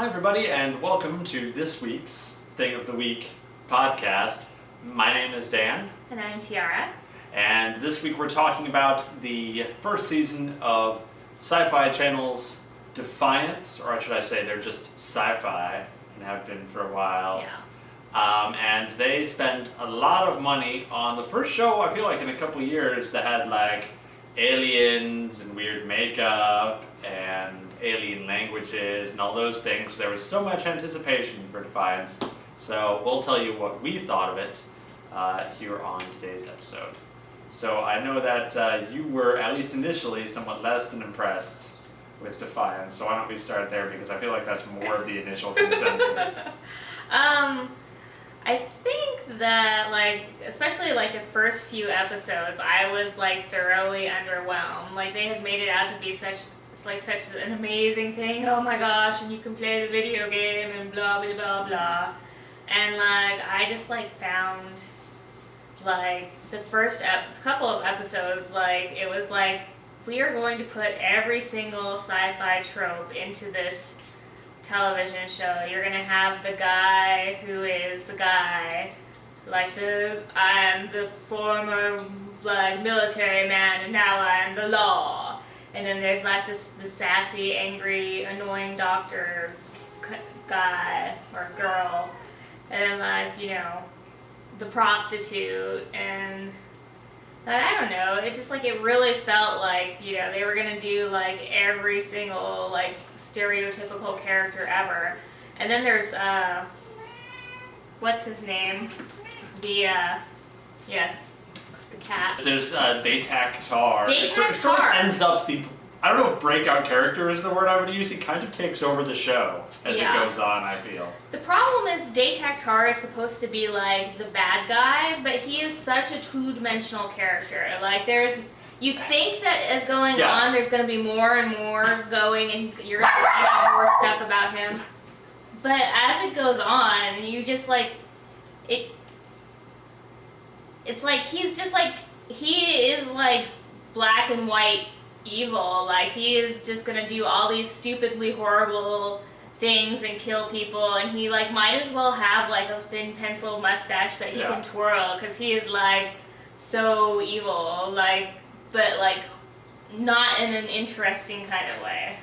Hi everybody and welcome to this week's Thing of the Week podcast. My name is Dan. And I'm Tiarra. And this week we're talking about the first season of Sci-Fi Channel's Defiance, or should I say they're just Sci-Fi and have been for a while. Yeah. And they spent a lot of money on the first show, I feel like in a couple of years, that had like aliens and weird makeup and alien languages and all those things. There was so much anticipation for Defiance. So we'll tell you what we thought of it here on today's episode. So I know that you were, at least initially, somewhat less than impressed with Defiance. So why don't we start there, because I feel like that's more of the initial consensus. I think that, especially the first few episodes, I was thoroughly underwhelmed. They had made it out to be such an amazing thing. Oh my gosh, and you can play the video game and blah blah blah blah. And I just found the first couple of episodes, it was we are going to put every single sci-fi trope into this television show. You're gonna have the guy who is the guy, I'm the former military man and now I'm the law. And then there's the sassy, angry, annoying doctor guy or girl, and then the prostitute, and I don't know. It just it really felt they were gonna do every single stereotypical character ever. And then there's what's his name? The cat. There's Tar. It sort of Tar. ends up I don't know if breakout character is the word I would use. He kind of takes over the show as it goes on, I feel. The problem is Tar is supposed to be the bad guy, but he is such a two-dimensional character. You think that as going on, there's going to be more and more going, and you're going to find out more stuff about him. But as it goes on, you just it. It's he's just he is black and white evil. He is just gonna do all these stupidly horrible things and kill people, and he might as well have a thin pencil mustache that he can twirl, because he is so evil, but not in an interesting kind of way.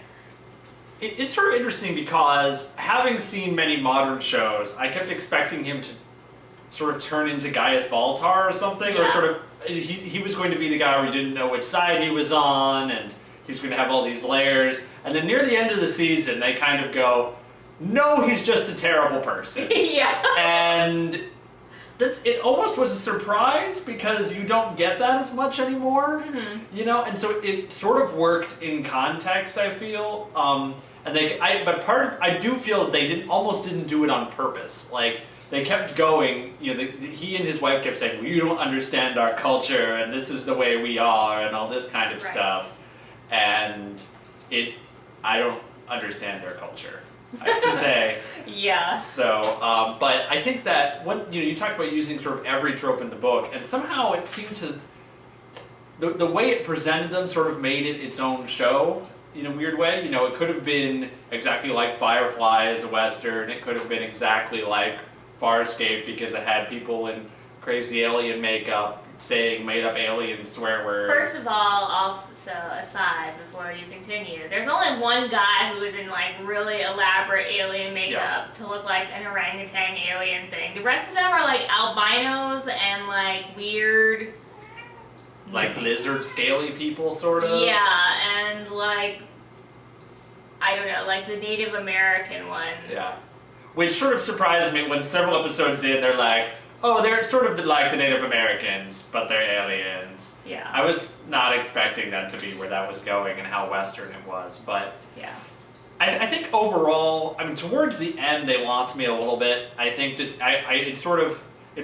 It's sort of interesting because, having seen many modern shows, I kept expecting him to sort of turn into Gaius Baltar or something, or sort of he was going to be the guy where you didn't know which side he was on, and he was going to have all these layers. And then near the end of the season, they kind of go, no, he's just a terrible person. Yeah. And it almost was a surprise, because you don't get that as much anymore, and so it sort of worked in context, I feel. I do feel that they almost didn't do it on purpose. They kept going, he and his wife kept saying, well, you don't understand our culture, and this is the way we are, and all this kind of stuff. And I don't understand their culture, I have to say. Yeah. So, but I think that you talked about using sort of every trope in the book, and somehow it seemed to, the way it presented them sort of made it its own show, in a weird way. It could have been exactly like Firefly as a Western, it could have been exactly like Farscape, because it had people in crazy alien makeup saying made-up alien swear words. First of all, also aside before you continue, there's only one guy who is in really elaborate alien makeup to look like an orangutan alien thing. The rest of them are albinos and weird, lizard scaly people, sort of. Yeah, and I don't know, the Native American ones. Yeah. Which sort of surprised me when several episodes in, they're oh, they're sort of like the Native Americans, but they're aliens. Yeah. I was not expecting that to be where that was going and how Western it was, but yeah. I think overall, towards the end, they lost me a little bit. I think it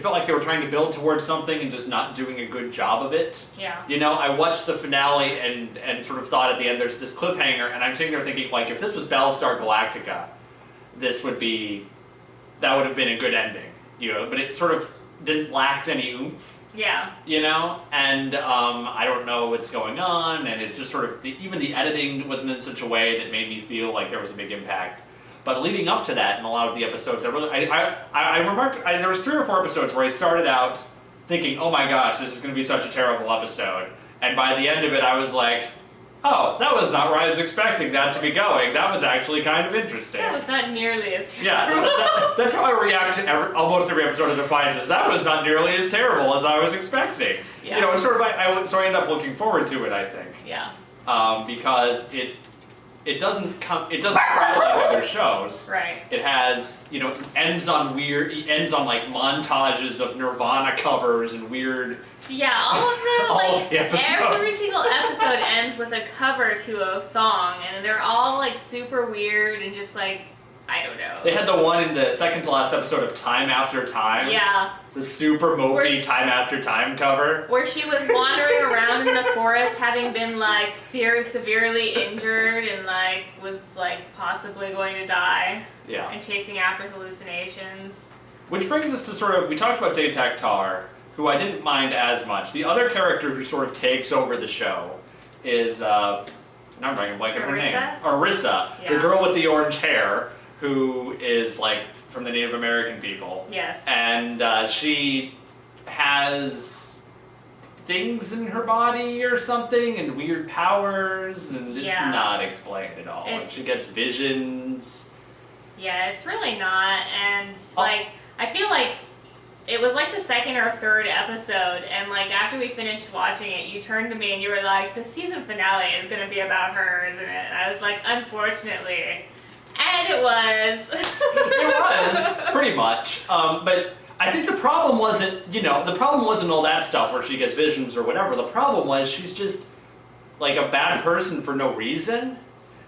felt like they were trying to build towards something and just not doing a good job of it. Yeah. I watched the finale and sort of thought at the end there's this cliffhanger, and I'm sitting there thinking, if this was Battlestar Galactica, that would have been a good ending, but it sort of didn't lack any oomph. Yeah. And I don't know what's going on, and it just sort of, even the editing wasn't in such a way that made me feel like there was a big impact. But leading up to that, in a lot of the episodes, I remarked there was 3 or 4 episodes where I started out thinking, oh my gosh, this is going to be such a terrible episode, and by the end of it, I was like, oh, that was not where I was expecting that to be going. That was actually kind of interesting. That was not nearly as terrible. Yeah, that's how I react to almost every episode of Defiance. Is that was not nearly as terrible as I was expecting. Yeah. You know, and sort of so I end up looking forward to it. I think. Yeah. Because it doesn't come like other shows. Right. It has, you know, it ends on like montages of Nirvana covers and weird. Yeah, all of them, All like, of the episodes. every single episode ends with a cover to a song, and they're all, like, super weird and just, like, I don't know. They had the one in the second to last episode of Time After Time. Yeah. The super mopey Time After Time cover. Where she was wandering around in the forest having been, like, severely injured and, like, was, like, possibly going to die. Yeah. And chasing after hallucinations. Which brings us to sort of, we talked about Detak Tar, who I didn't mind as much. The other character who sort of takes over the show is, now I'm drawing a blank on her name. Arissa, Yeah. the girl with the orange hair, who is like from the Native American people. Yes. And she has things in her body or something, and weird powers, and it's not explained at all. And she gets visions. Yeah, it's really not, and like, I feel like it was like the second or third episode, and like after we finished watching it, you turned to me and you were like, the season finale is going to be about her, isn't it? And I was like, unfortunately. And it was. It was, pretty much. But I think the problem wasn't, the problem wasn't all that stuff where she gets visions or whatever. The problem was she's just like a bad person for no reason.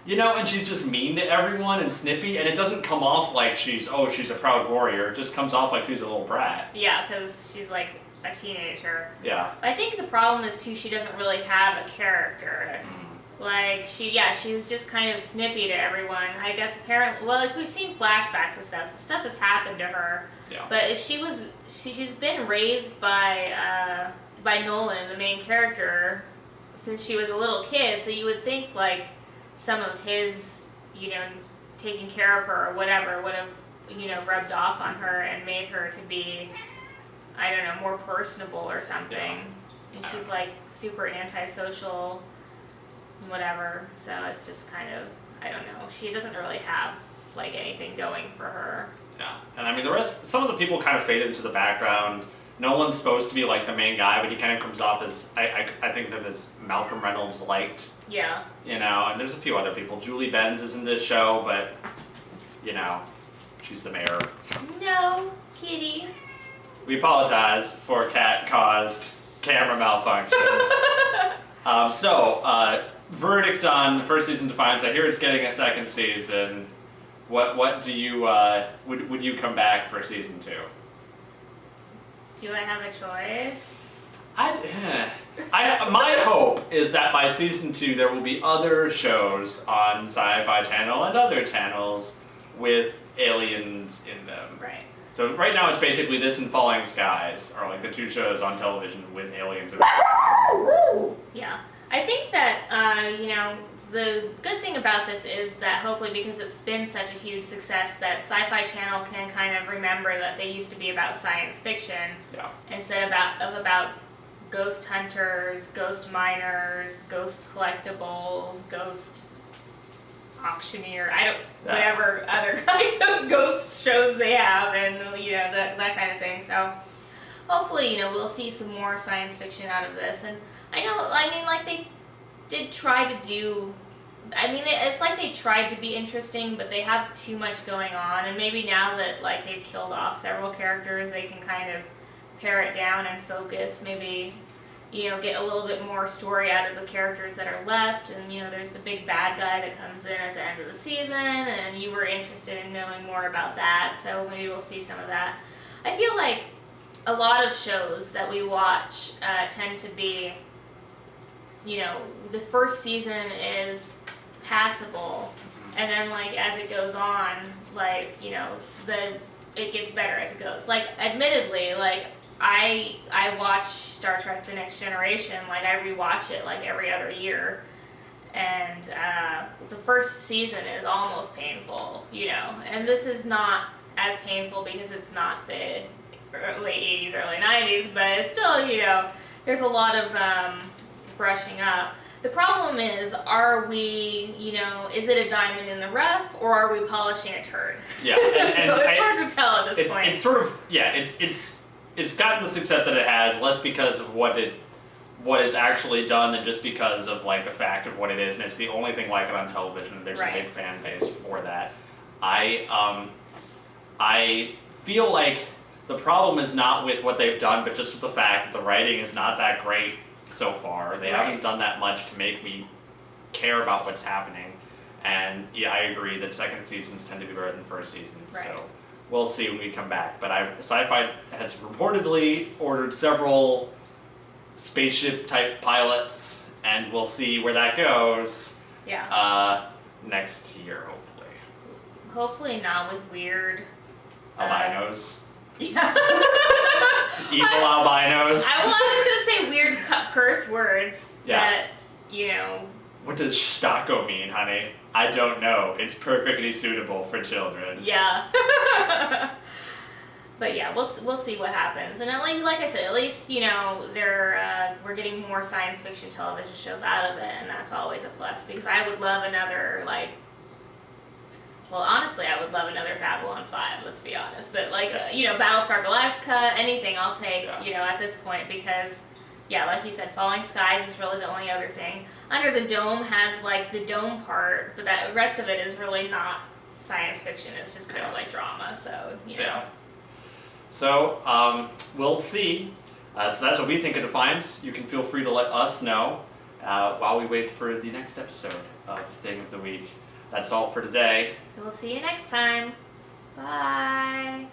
And she's just mean to everyone and snippy, and it doesn't come off like she's a proud warrior. It just comes off like she's a little brat. Yeah, because she's like a teenager. Yeah. I think the problem is too, she doesn't really have a character. Like, she's just kind of snippy to everyone. I guess apparently, well, like we've seen flashbacks and stuff, so stuff has happened to her. Yeah. But if she's been raised by Nolan, the main character, since she was a little kid, so you would think like some of his, taking care of her or whatever would have, rubbed off on her and made her to be, I don't know, more personable or something. Yeah. And she's like super antisocial, whatever. So it's just kind of, I don't know. She doesn't really have like anything going for her. Yeah, and I mean some of the people kind of fade into the background. Nolan's supposed to be like the main guy, but he kind of comes off as, I think of him as Malcolm Reynolds light. Yeah. And there's a few other people. Julie Benz is in this show, but, she's the mayor. No, kitty. We apologize for cat-caused camera malfunctions. Verdict on the first season Defiance. I hear it's getting a second season. What do you, would you come back for season 2? Do I have a choice? My hope is that by season 2 there will be other shows on SyFy Channel and other channels with aliens in them. Right. So right now it's basically this and Falling Skies are like the 2 shows on television with aliens in them. Yeah. I think that, the good thing about this is that hopefully because it's been such a huge success that SyFy Channel can kind of remember that they used to be about science fiction instead of about ghost hunters, ghost miners, ghost collectibles, ghost auctioneer, whatever other kinds of ghost shows they have, and that kind of thing. So hopefully, we'll see some more science fiction out of this. And they did try to do, it's like they tried to be interesting, but they have too much going on, and maybe now that like they've killed off several characters, they can kind of pare it down and focus, maybe, get a little bit more story out of the characters that are left, and there's the big bad guy that comes in at the end of the season, and you were interested in knowing more about that, so maybe we'll see some of that. I feel like a lot of shows that we watch tend to be, the first season is passable, and then like as it goes on, like it gets better as it goes. Like admittedly, like I watch Star Trek: The Next Generation, like I rewatch it like every other year, and the first season is almost painful, you know. And this is not as painful because it's not the late 80s, early 90s, but it's still, you know, there's a lot of brushing up. The problem is, are we, you know, is it a diamond in the rough, or are we polishing a turd? Yeah, so it's hard to tell at this point. It's sort of, yeah, it's gotten the success that it has, less because of what it's actually done than just because of like the fact of what it is, and it's the only thing like it on television. There's a big fan base for that. I feel like the problem is not with what they've done, but just with the fact that the writing is not that great so far. They haven't done that much to make me care about what's happening. And yeah, I agree that second seasons tend to be better than first seasons. Right. So we'll see when we come back. But SyFy has reportedly ordered several spaceship type pilots, and we'll see where that goes. Yeah. Next year, hopefully. Hopefully not with weird albinos. Yeah. Evil albinos. I was gonna say weird curse words that, you know. What does Stocko mean, honey? I don't know. It's perfectly suitable for children. Yeah. But yeah, we'll see what happens. And like I said, at least, you know, we're getting more science fiction television shows out of it, and that's always a plus, because I would love another, like, well, honestly, I would love another Babylon 5, let's be honest. But, like, you know, Battlestar Galactica, anything I'll take, you know, at this point, because, yeah, like you said, Falling Skies is really the only other thing. Under the Dome has, like, the dome part, but the rest of it is really not science fiction. It's just kind of like drama, so, you know. Yeah. So, we'll see. So that's what we think of Defiance. You can feel free to let us know while we wait for the next episode of Thing of the Week. That's all for today. We'll see you next time. Bye.